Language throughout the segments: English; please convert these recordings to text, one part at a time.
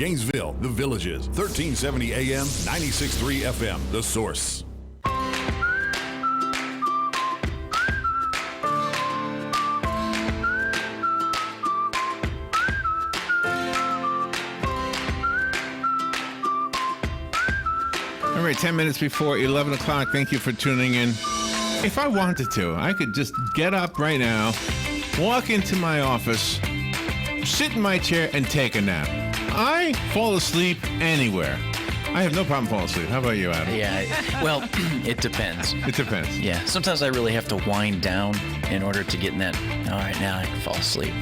Gainesville, The Villages, 1370 AM, 96.3 FM, The Source. All right, 10 minutes before 11 o'clock. Thank you for tuning in. If I wanted to, I could just get up right now, walk into my office, sit in my chair, and take a nap. I fall asleep anywhere. I have no problem falling asleep. How about you, Adam? Yeah, well, it depends. It depends. Yeah, sometimes I really have to wind down in order to get in that, all right, now I can fall asleep.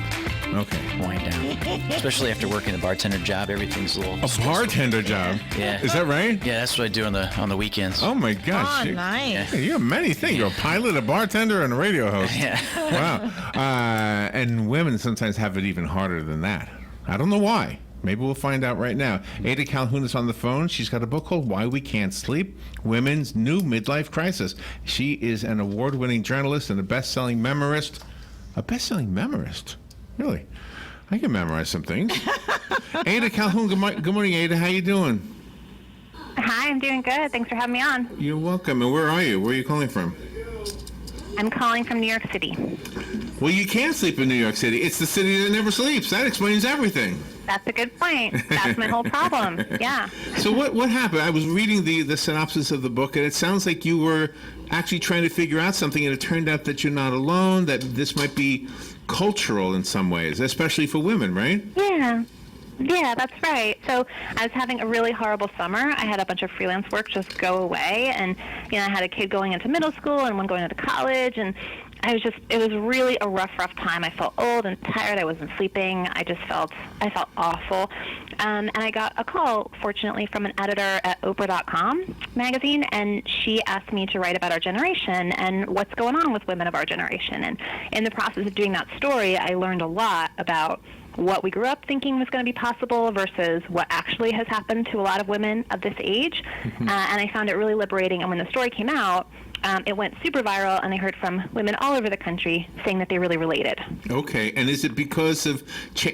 Okay. Wind down. Especially after working the bartender job, everything's a little... A bartender job? Yeah. Is that right? Yeah, that's what I do on the weekends. Oh, my gosh. Oh, nice. You have many things. You're a pilot, a bartender, and a radio host. Yeah. Wow. And women sometimes have it even harder than that. I don't know why. Maybe we'll find out right now. Ada Calhoun is on the phone. She's got a book called Why We Can't Sleep, Women's New Midlife Crisis. She is an award-winning journalist and a best-selling memorist. A best-selling memorist? Really? I can memorize some things. Ada Calhoun, good morning, Ada. How you doing? Hi, I'm doing good. Thanks for having me on. You're welcome. And where are you? Where are you calling from? I'm calling from New York City. Well, you can't sleep in New York City. It's the city that never sleeps. That explains everything. That's a good point. That's my whole problem. Yeah. So what happened? I was reading the synopsis of the book, and it sounds like you were actually trying to figure out something, and it turned out that you're not alone, that this might be cultural in some ways, especially for women, right? Yeah. Yeah, that's right. So I was having a really horrible summer. I had a bunch of freelance work just go away, and I had a kid going into middle school and one going into college, and it was really a rough time. I felt old and tired. I wasn't sleeping. I felt awful. And I got a call, fortunately, from an editor at Oprah.com magazine, and she asked me to write about our generation and what's going on with women of our generation. And in the process of doing that story, I learned a lot about what we grew up thinking was going to be possible versus what actually has happened to a lot of women of this age. And I found it really liberating. And when the story came out, it went super viral, and I heard from women all over the country saying that they really related. Okay, and is it because of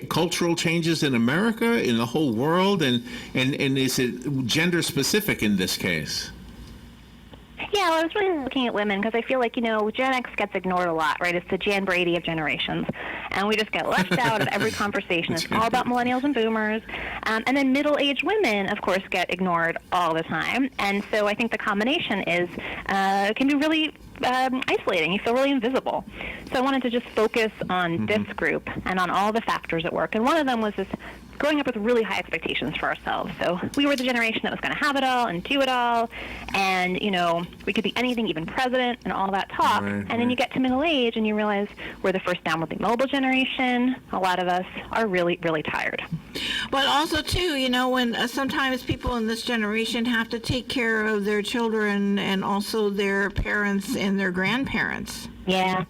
cultural changes in America, in the whole world, and is it gender specific in this case? Yeah, well, I was really looking at women because I feel like, Gen X gets ignored a lot, right? It's the Jan Brady of generations. And we just get left out of every conversation. It's all about millennials and boomers. And then middle-aged women, of course, get ignored all the time. And so I think the combination can be really isolating. You feel really invisible. So I wanted to just focus on this group and on all the factors at work. And one of them was this growing up with really high expectations for ourselves. So we were the generation that was going to have it all and do it all, and we could be anything, even president, and all that talk. And then you get to middle age and you realize we're the first downwardly mobile generation. A lot of us are really, really tired. But also too, when sometimes people in this generation have to take care of their children and also their parents and their grandparents. Yeah.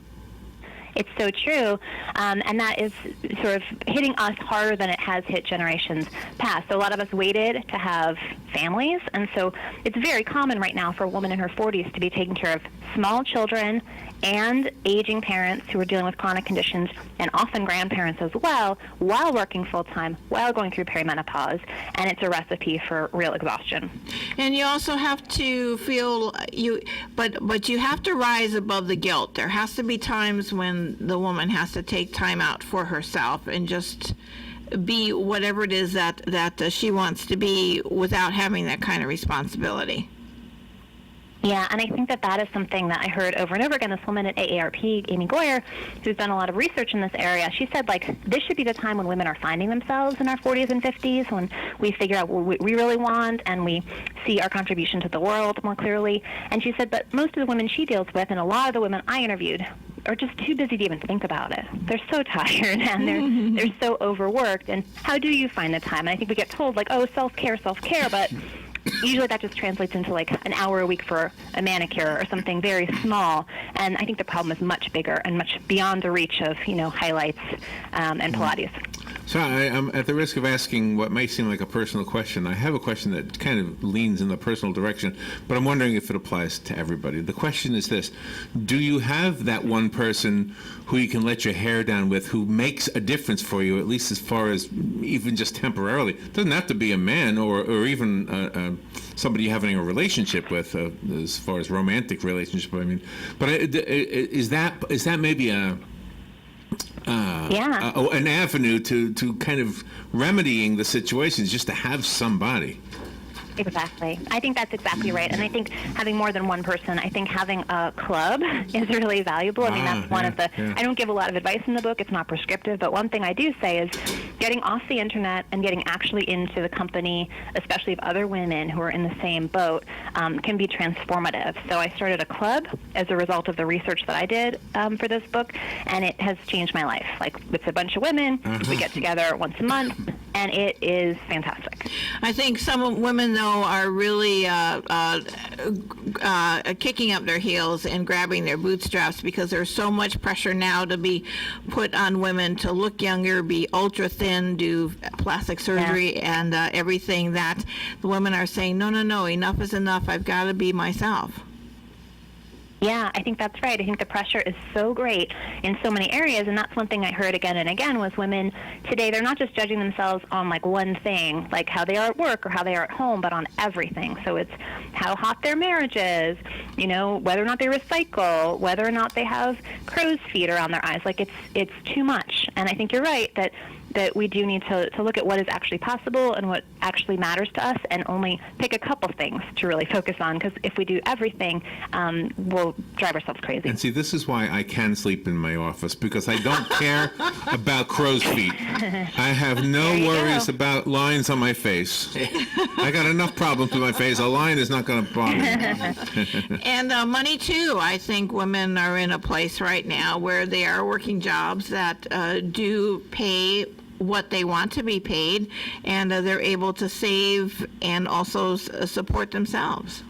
It's so true, and that is sort of hitting us harder than it has hit generations past. So a lot of us waited to have families, and so it's very common right now for a woman in her 40s to be taking care of small children and aging parents who are dealing with chronic conditions, and often grandparents as well, while working full-time, while going through perimenopause, and it's a recipe for real exhaustion. And you also have to feel but you have to rise above the guilt. There has to be times when the woman has to take time out for herself and just be whatever it is that she wants to be without having that kind of responsibility. Yeah, and I think that is something that I heard over and over again. This woman at AARP, Amy Goyer, who's done a lot of research in this area, she said, this should be the time when women are finding themselves in our 40s and 50s, when we figure out what we really want and we see our contribution to the world more clearly. And she said, but most of the women she deals with, and a lot of the women I interviewed, are just too busy to even think about it. They're so tired and they're so overworked. And how do you find the time? And I think we get told, self-care, but usually that just translates into an hour a week for a manicure or something very small. And I think the problem is much bigger and much beyond the reach of, highlights and Pilates. So I'm at the risk of asking what may seem like a personal question. I have a question that kind of leans in the personal direction, but I'm wondering if it applies to everybody. The question is this: do you have that one person who you can let your hair down with, who makes a difference for you, at least as far as even just temporarily? It doesn't have to be a man or even somebody you're having a relationship with, as far as romantic relationship. I mean, but is that maybe an avenue to kind of remedying the situations, just to have somebody? Exactly. I think that's exactly right. And I think having more than one person, I think having a club is really valuable. I mean, that's one of the, I don't give a lot of advice in the book. It's not prescriptive. But one thing I do say is getting off the internet and getting actually into the company, especially of other women who are in the same boat, can be transformative. So I started a club as a result of the research that I did for this book, and it has changed my life. Like, it's a bunch of women. We get together once a month, and it is fantastic. I think some women, though, are really kicking up their heels and grabbing their bootstraps, because there's so much pressure now to be put on women to look younger, be ultra thin, do plastic surgery, and everything, that the women are saying, no, enough is enough. I've got to be myself. Yeah, I think that's right. I think the pressure is so great in so many areas, and that's one thing I heard again and again was women today, they're not just judging themselves on like one thing, like how they are at work or how they are at home, but on everything. So it's how hot their marriage is, you know, whether or not they recycle, whether or not they have crow's feet around their eyes. Like, it's too much. And I think you're right that we do need to look at what is actually possible and what actually matters to us, and only pick a couple things to really focus on, because if we do everything, we'll drive ourselves crazy. And see, this is why I can sleep in my office, because I don't care about crow's feet. I have no worries about lines on my face. I got enough problems with my face. A line is not going to bother me. And money, too. I think women are in a place right now where they are working jobs that do pay what they want to be paid, and they're able to save and also support themselves.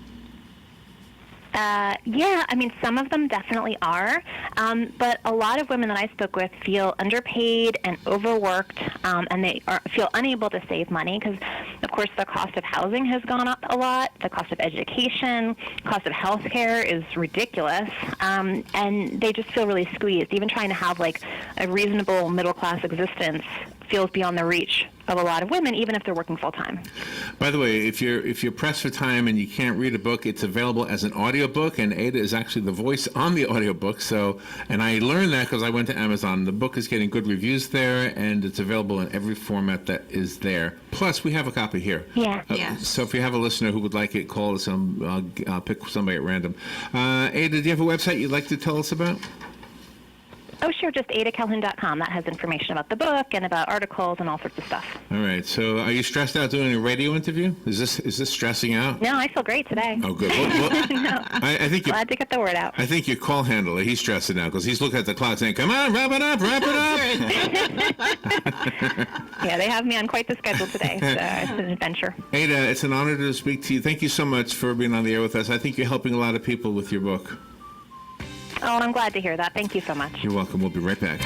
Yeah, I mean, some of them definitely are, but a lot of women that I spoke with feel underpaid and overworked, and they feel unable to save money because, of course, the cost of housing has gone up a lot, the cost of education, cost of health care is ridiculous, and they just feel really squeezed. Even trying to have, like, a reasonable middle-class existence feels beyond the reach of a lot of women, even if they're working full-time. By the way, if you're pressed for time and you can't read a book, it's available as an audiobook, and Ada is actually the voice on the audiobook. So, and I learned that because I went to Amazon. The book is getting good reviews there, and it's available in every format that is there. Plus, we have a copy here. Yeah. So if you have a listener who would like it, call us, and I'll pick somebody at random. Ada, do you have a website you'd like to tell us about? Oh, sure, just adacalhoun.com. That has information about the book and about articles and all sorts of stuff. All right. So are you stressed out doing a radio interview? Is this stressing out? No, I feel great today. Oh, good. Well, No, I think glad to get the word out. I think your call handler, he's stressing out because he's looking at the clock saying, come on, wrap it up. Yeah, they have me on quite the schedule today. So it's an adventure. Ada, it's an honor to speak to you. Thank you so much for being on the air with us. I think you're helping a lot of people with your book. Oh, I'm glad to hear that. Thank you so much. You're welcome. We'll be right back.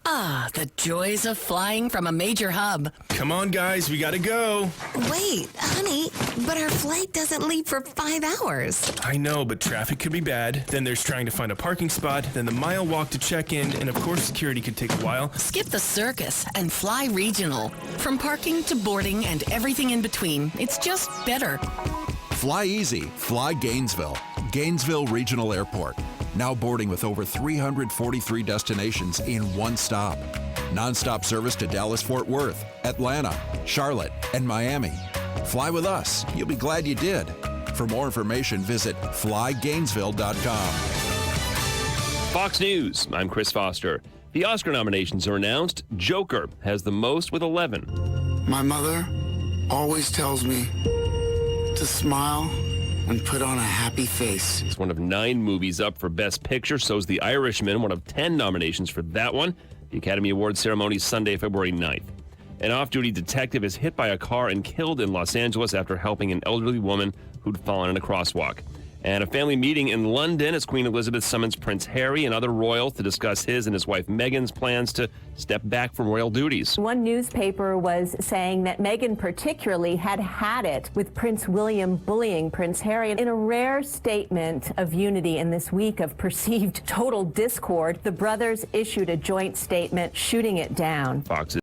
Ah, the joys of flying from a major hub. Come on, guys, we gotta go. Wait, honey, but our flight doesn't leave for 5 hours. I know, but traffic could be bad. Then there's trying to find a parking spot, then the mile walk to check in, and of course security could take a while. Skip the circus and fly regional. From parking to boarding and everything in between, it's just better. Fly easy. Fly Gainesville. Gainesville Regional Airport. Now boarding with over 343 destinations in one stop. Non-stop service to Dallas-Fort Worth, Atlanta, Charlotte, and Miami. Fly with us. You'll be glad you did. For more information, visit flygainesville.com. Fox News, I'm Chris Foster. The Oscar nominations are announced. Joker has the most with 11. My mother always tells me to smile and put on a happy face. It's one of 9 movies up for Best Picture. So's The Irishman, one of 10 nominations for that one. The Academy Awards ceremony Sunday, February 9th. An off-duty detective is hit by a car and killed in Los Angeles after helping an elderly woman who'd fallen in a crosswalk. And a family meeting in London as Queen Elizabeth summons Prince Harry and other royals to discuss his and his wife Meghan's plans to step back from royal duties. One newspaper was saying that Meghan particularly had it with Prince William bullying Prince Harry. In a rare statement of unity in this week of perceived total discord, the brothers issued a joint statement shooting it down. Fox